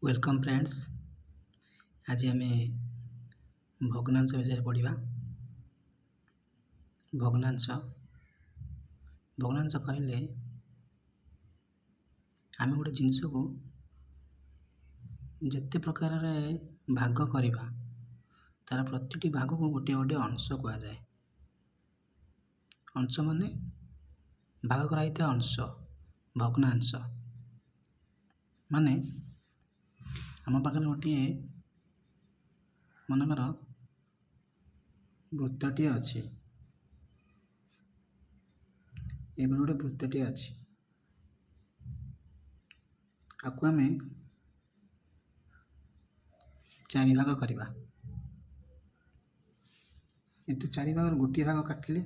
Welcome friends. आज आम भग्नांश विषय पढ़ा। भग्नांश भग्नांश कहले आम गोटे जिनस को जिते प्रकार भाग करवा तार प्रति भाग को गोटे गोटे अंश कहुए। अंश माने भाग कराई अंश भग्नांश माने आम पाखे गोटे मनकर वृत्तटी अच्छी गोटे वृत्तटी अच्छी आपको आम चारि भाग करवा। ये चारि भाग गोटे भाग काटिले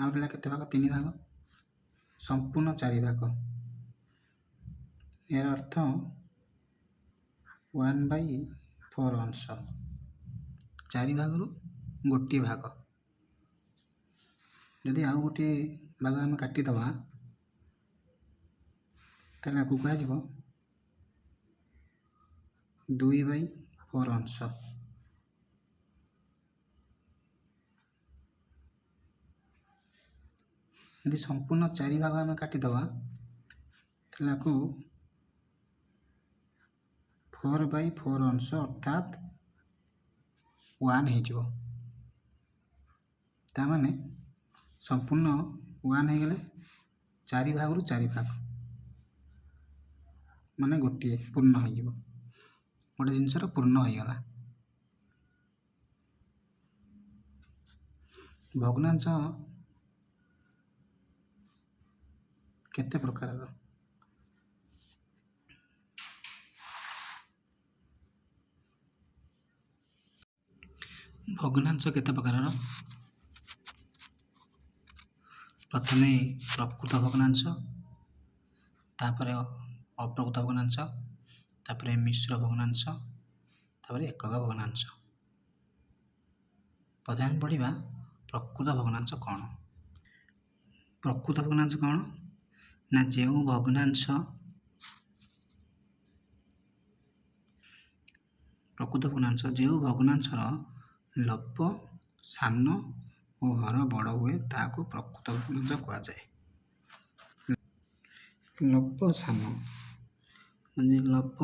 आ रहा केते भाग तीन भाग संपूर्ण चारि भाग। यार अर्थ 1/4 अंश चारि भाग रु गोटे भाग। यदि आउ गोटे भाग आम काटिदवा ताले आपको कह 2/4 अंश। यदि संपूर्ण चारि भाग आम काटिदवा ताले आपको 4/4 अंश अर्थात 1 हो। ताने संपूर्ण 1 हो गले चारि भाग रु चारि भाग माने गोटे पूर्ण हो गोटे जिनसर पूर्ण हो गला। भग्नांश केते प्रकार भग्नांश केते प्रकार प्रथम प्रकृत भग्नांश तापर अप्रकृत भग्नांश तापर मिश्र भग्नांश तापर एकक भग्नांश। प्रथम पढ़ा प्रकृत भग्नांश कौन। प्रकृत भग्नांश कौन ना जो भग्नांश प्रकृत भग्नांश जो भग्नांशर लब्ध सान और हर बड़ हुए ताको प्रकृत भग्नांश कहुए। लब्ध सान माने लब्ध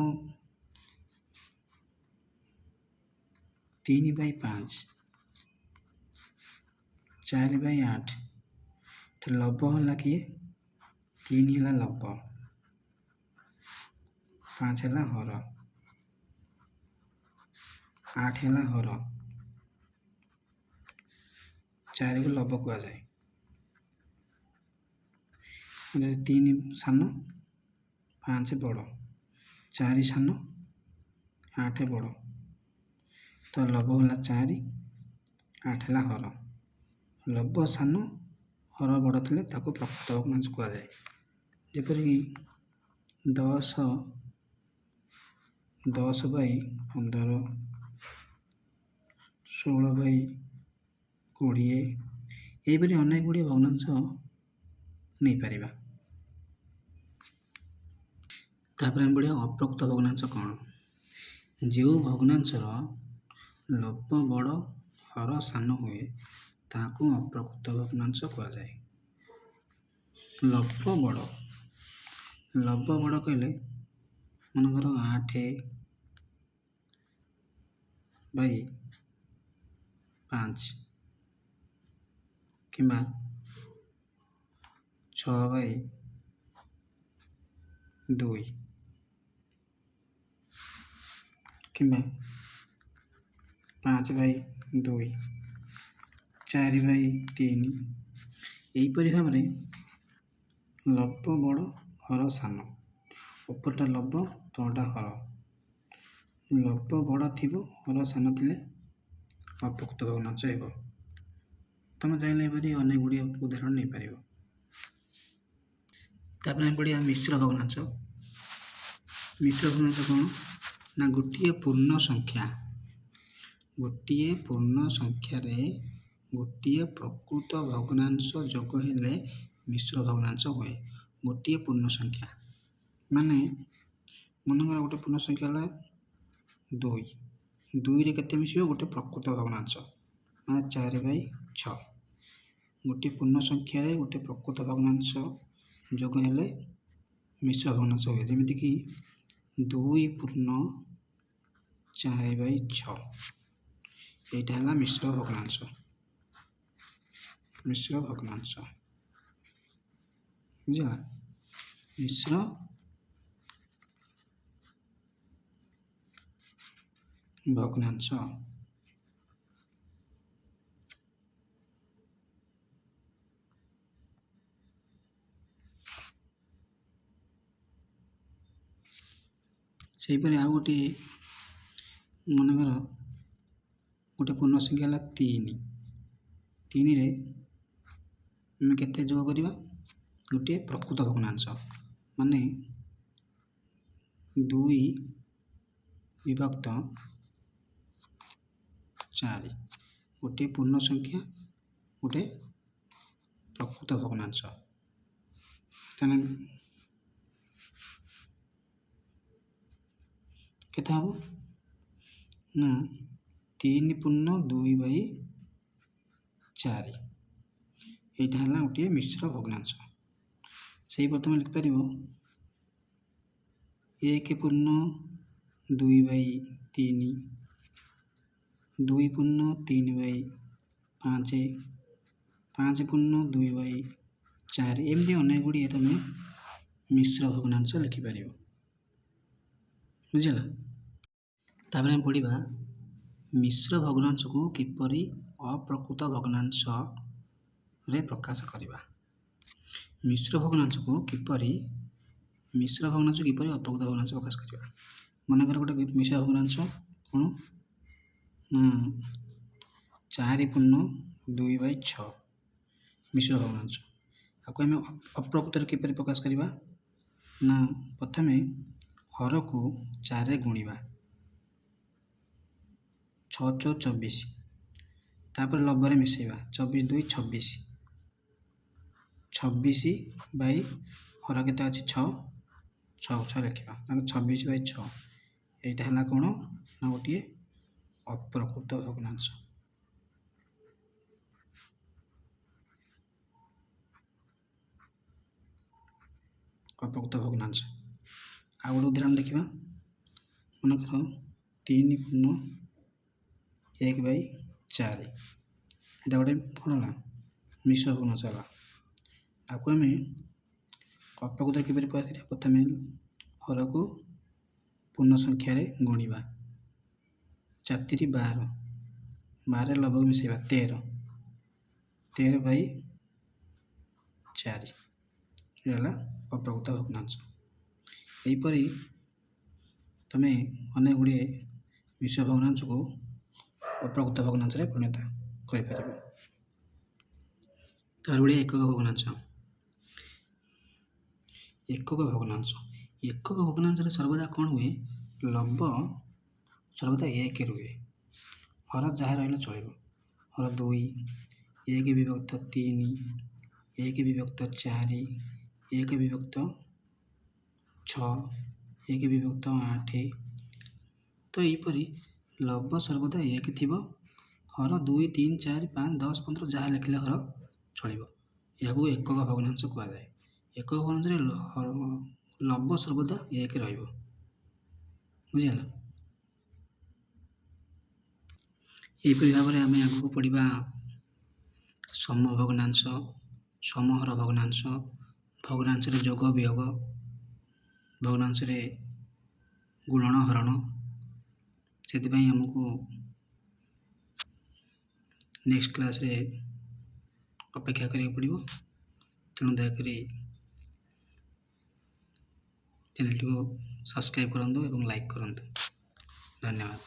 3/5 4/8 तो लब्ध है किए 3 है लब्ध 5 है हर 8 है हर 4 को लब्ध कहुए। 3 सान 5 बड़ 4 सान 8 बड़ तो लब्ध है 4 8 है हर लब्ध सान हर बड़ थे प्रकृत भग्नांश कहुए। जपरिक 10/15 16/20 यहीपरि अनेक गुड़िया भग्नांश नहीं पारिबा। तापर हम बढ़िया अप्रकृत भग्नांश कौन जो भग्नांशर लब्ध बड़ हर सान हुए ताको अप्रकृत भग्नांश कहुए। लब्ध बड़ कहले मनकर 8/5 किंबा 6/2 किंबा 5/2 4/3 यहीपरि भाव में लब्ध बड़ हर सान उपरटा लब्ध तलटा हर लब्ध बड़ थी हर सान थे अप्रकृत भग्नांश हो। तुम चाहिए अनेक गुड़िया उदाहरण नहीं पार। तापर बढ़िया मिश्र भग्नांश। मिश्र भग्नांश कौन ना गोटे पूर्ण संख्या गोटे प्रकृत भग्नांश जोग हेले मिश्र भग्नांश हुए। गोटे पूर्ण संख्या माने ମନେକର ଗୋଟେ ପୂର୍ଣ୍ଣ ସଂଖ୍ୟା ହେଲା 2, 2ରେ କେତେ ମିଶିବ? ଗୋଟେ ପ୍ରକୃତ ଭଗ୍ନାଂଶ ମାନେ 4/6। ଗୋଟିଏ ପୂର୍ଣ୍ଣ ସଂଖ୍ୟାରେ ଗୋଟେ ପ୍ରକୃତ ଭଗ୍ନାଂଶ ଯୋଗ ହେଲେ ମିଶ୍ର ଭଗ୍ନାଂଶ ହୁଏ। ଯେମିତିକି 2 ପୂର୍ଣ୍ଣ 4/6 এইটা ହେଲା ମିଶ୍ର ଭଗ୍ନାଂଶ। ମିଶ୍ର ଭଗ୍ନାଂଶ ବୁଝିଲା? ମିଶ୍ର ଭଗ୍ନାଂଶ। ସେହିପରି ଆଉ ଗୋଟିଏ ମନେକର ଗୋଟେ ପୂର୍ଣ୍ଣ ସଂଖ୍ୟା ହେଲା 3, 3ରେ ଆମେ କେତେ ଯୋଗ କରିବା? ଗୋଟିଏ ପ୍ରକୃତ ଭଗ୍ନାଂଶ ମାନେ 2/4 ଗୋଟିଏ ପୂର୍ଣ୍ଣ ସଂଖ୍ୟା ଗୋଟେ ପ୍ରକୃତ ଭଗ୍ନାଂଶ। ତାହେଲେ କେତେ ହେବ ନା 3 ପୂର୍ଣ୍ଣ 2/4 এইটা ହେଲା ଗୋଟିଏ ମିଶ୍ର ଭଗ୍ନାଂଶ। ସେଇ ପ୍ରଥମେ ଲେଖିପାରିବ 1 ପୂର୍ଣ୍ଣ 2/3, 2 ପୂର୍ଣ୍ଣ 3/5, 5 ପୂର୍ଣ୍ଣ 2/4 ଏମିତି ଅନେକ ଗୁଡ଼ିଏ ତୁମେ ମିଶ୍ର ଭଗ୍ନାଂଶ ଲେଖିପାରିବ। ବୁଝିଲା? ତାପରେ ଆମେ ପଢ଼ିବା ମିଶ୍ର ଭଗ୍ନାଂଶକୁ କିପରି ଅପ୍ରକୃତ ଭଗ୍ନାଂଶରେ ପ୍ରକାଶ କରିବା। ମିଶ୍ର ଭଗ୍ନାଂଶକୁ କିପରି ଅପ୍ରକୃତ ଭଗ୍ନାଂଶ ପ୍ରକାଶ କରିବା। ମନେକର ଗୋଟେ ମିଶ୍ର ଭଗ୍ନାଂଶ କ'ଣ ନା 4 ପୂର୍ଣ୍ଣ 2/6 ମିଶ୍ର ଭଗ୍ନାଂଶ। ଆକୁ ଆମେ ଅପ୍ରକୃତରେ କିପରି ପ୍ରକାଶ କରିବା ନା ପ୍ରଥମେ ହରକୁ 4ରେ ଗୁଣିବା 6 × 24, ତାପରେ ଲବରେ ମିଶାଇବା 24 × 2 = 26, 26 ବାଇ ହର କେତେ ଅଛି 6, 6 ଲେଖିବା ତାପରେ 26/6 এইটা ହେଲା କ'ଣ ନା ଗୋଟିଏ ଅପ୍ରକୃତ ଭଗ୍ନାଂଶ। ଅପ୍ରକୃତ ଭଗ୍ନାଂଶ। ଆଉ ଗୋଟେ ଉଦାହରଣ ଦେଖିବା। ମନେକର 3 ପୂର୍ଣ୍ଣ 1/4 ଏଇଟା ଗୋଟେ କ'ଣ ହେଲା ମିଶ୍ର ଭଗ୍ନାଂଶ ହେଲା। ଆକୁ ଆମେ ଅପ୍ରକୃତରେ କିପରି ପ୍ରକାଶ କରିବା? ପ୍ରଥମେ ହରକୁ ପୂର୍ଣ୍ଣ ସଂଖ୍ୟାରେ ଗୁଣିବା 4 × 12, 12ରେ ଲବକୁ ମିଶାଇବା 13, 13/4 ହେଲା ଅପ୍ରକୃତ ଭଗ୍ନାଂଶ। ଏହିପରି ତୁମେ ଅନେକ ଗୁଡ଼ିଏ ମିଶ୍ର ଭଗ୍ନାଂଶକୁ ଅପ୍ରକୃତ ଭଗ୍ନାଂଶରେ ପରିଣତ କରିପାରିବ। ତାପରେ ଗୁଡ଼ିଏ ଏକକ ଭଗ୍ନାଂଶ। ଏକକ ଭଗ୍ନାଂଶରେ ସର୍ବଦା କ'ଣ ହୁଏ? ଲବ ସର୍ବଦା 1 ରୁହେ। ହର ଯାହା ରହିଲେ ଚଳିବ। ହର 2, 1/3, 1/4, 1/6, 1/8। ତ ଏହିପରି ଲବ ସର୍ବଦା 1 ଥିବ। ହର 2, 3, 4, 5, 10, 15 ଯାହା ଲେଖିଲେ ହର ଚଳିବ। ଏହାକୁ ଏକକ ଭଗ୍ନାଂଶ କୁହାଯାଏ। ଏକକ ଭଗ୍ନାଂଶରେ ଲବ ସର୍ବଦା 1 ରହିବ। ବୁଝିଗଲା? ଏହିପରି ଭାବରେ ଆମେ ଆଗକୁ ପଢ଼ିବା ସମଭଗ୍ନାଂଶ, ସମହର ଭଗ୍ନାଂଶ, ଭଗ୍ନାଂଶରେ ଯୋଗ ବିୟୋଗ, ଭଗ୍ନାଂଶରେ ଗୁଣନ ହରଣ। ସେଥିପାଇଁ ଆମକୁ ନେକ୍ସଟ କ୍ଲାସରେ ଅପେକ୍ଷା କରିବାକୁ ପଡ଼ିବ। ତେଣୁ ଦୟାକରି ଚ୍ୟାନେଲଟିକୁ ସବସ୍କ୍ରାଇବ୍ କରନ୍ତୁ ଏବଂ ଲାଇକ୍ କରନ୍ତୁ। ଧନ୍ୟବାଦ।